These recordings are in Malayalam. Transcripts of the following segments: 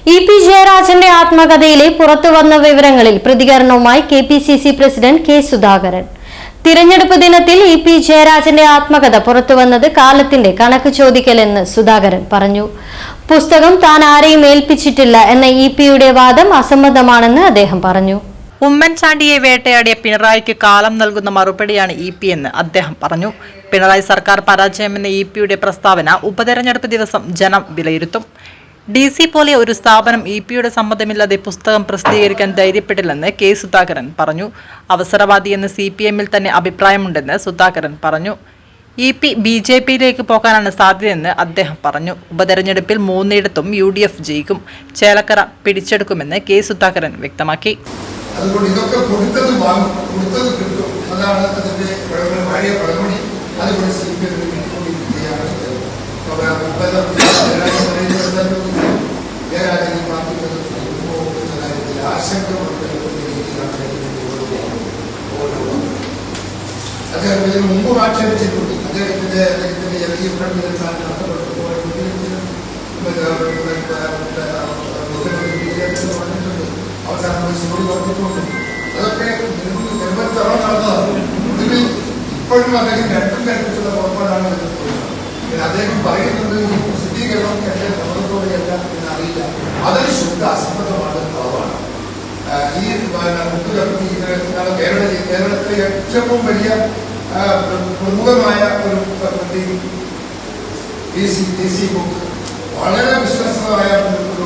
ഇ.പി. ജയരാജന്റെ ആത്മകഥയിലെ പുറത്തുവന്ന വിവരങ്ങളിൽ പ്രതികരണവുമായി കെ.പി.സി.സി പ്രസിഡന്റ് കെ. സുധാകരൻ. തിരഞ്ഞെടുപ്പ് ദിനത്തിൽ ഇ.പി. ജയരാജന്റെ ആത്മകഥ പുറത്തുവന്നത് കാലത്തിന്റെ കണക്ക് ചോദിക്കലെന്ന് സുധാകരൻ പറഞ്ഞു. പുസ്തകം താൻ ആരെയും ഏൽപ്പിച്ചിട്ടില്ല എന്ന ഇ.പി.യുടെ വാദം അസംബന്ധമാണെന്ന് അദ്ദേഹം പറഞ്ഞു. ഉമ്മൻചാണ്ടിയെ വേട്ടയാടിയ പിണറായിക്ക് കാലം നൽകുന്ന മറുപടിയാണ് ഇ.പി. എന്ന് അദ്ദേഹം പറഞ്ഞു. പിണറായി സർക്കാർ പരാജയമെന്ന ഇ.പി.യുടെ പ്രസ്താവന ഉപതെരഞ്ഞെടുപ്പ് ദിവസം ജനം വിലയിരുത്തും. DC പോലെ ഒരു സ്ഥാപനം ഇ.പി.യുടെ സമ്മതമില്ലാതെ പുസ്തകം പ്രസിദ്ധീകരിക്കാൻ ധൈര്യപ്പെട്ടില്ലെന്ന് കെ. സുധാകരൻ പറഞ്ഞു. അവസരവാദിയെന്ന് CPM-ൽ തന്നെ അഭിപ്രായമുണ്ടെന്ന് സുധാകരൻ പറഞ്ഞു. ഇ.പി. BJP-യിലേക്ക് പോകാനാണ് സാധ്യതയെന്ന് അദ്ദേഹം പറഞ്ഞു. ഉപതെരഞ്ഞെടുപ്പിൽ 3 UDF ജയിക്കും. ചേലക്കര പിടിച്ചെടുക്കുമെന്ന് കെ. സുധാകരൻ വ്യക്തമാക്കി. അതുകൊണ്ട് ഇതൊക്കെ കൊടുത്തത് വാങ്ങും, കൊടുത്തത് കിട്ടും. അതാണ് അതിന്റെ പഴയ പഴമണി. അതുപോലെ അദ്ദേഹം മുമ്പ് ആക്ഷേപിച്ചിട്ടുണ്ട്. അദ്ദേഹത്തിന്റെ അവസാനം സോറി പറഞ്ഞിട്ടുണ്ട്. അതൊക്കെ നിരവധി നടന്നതാണ്. ഒടുവിൽ ഇപ്പോഴും അദ്ദേഹം രണ്ടും കൽപ്പിച്ചുള്ള പുറപ്പാടാണ് അദ്ദേഹം പറയുന്നത്. ഈ പ്രസിദ്ധീകരണം എന്റെ സമ്മതത്തോടെയല്ല എന്നറിയില്ല. അതൊരു ശുദ്ധ അസംബന്ധമാണ്, കുറവാണ്. ഈ മുത്തുകത്തി കേരളത്തിലെ ഏറ്റവും വലിയ പ്രമുഖമായ ഒരു DC ബുക്ക്, വളരെ വിശ്വസനീയമായ ഒരു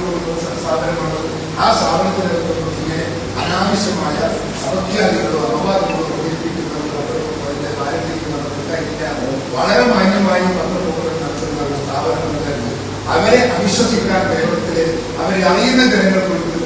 സ്ഥാപനമാണ്. ആ സ്ഥാപനത്തിനകത്ത് ഇങ്ങനെ അനാവശ്യമായ അപഖ്യാതികളോ അപവാദങ്ങളോ പ്രചരിപ്പിക്കുന്നതോ അതിന്റെ പാരമ്പര്യത്തിനകത്ത് വളരെ മാന്യമായി പത്രപ്രവർത്തനം നടത്തുന്ന ഒരു സ്ഥാപനങ്ങൾ അവരെ അവിശ്വസിക്കാൻ കേരളത്തിലെ അവരെ അറിയുന്ന ജനങ്ങൾ കൊടുക്കുന്ന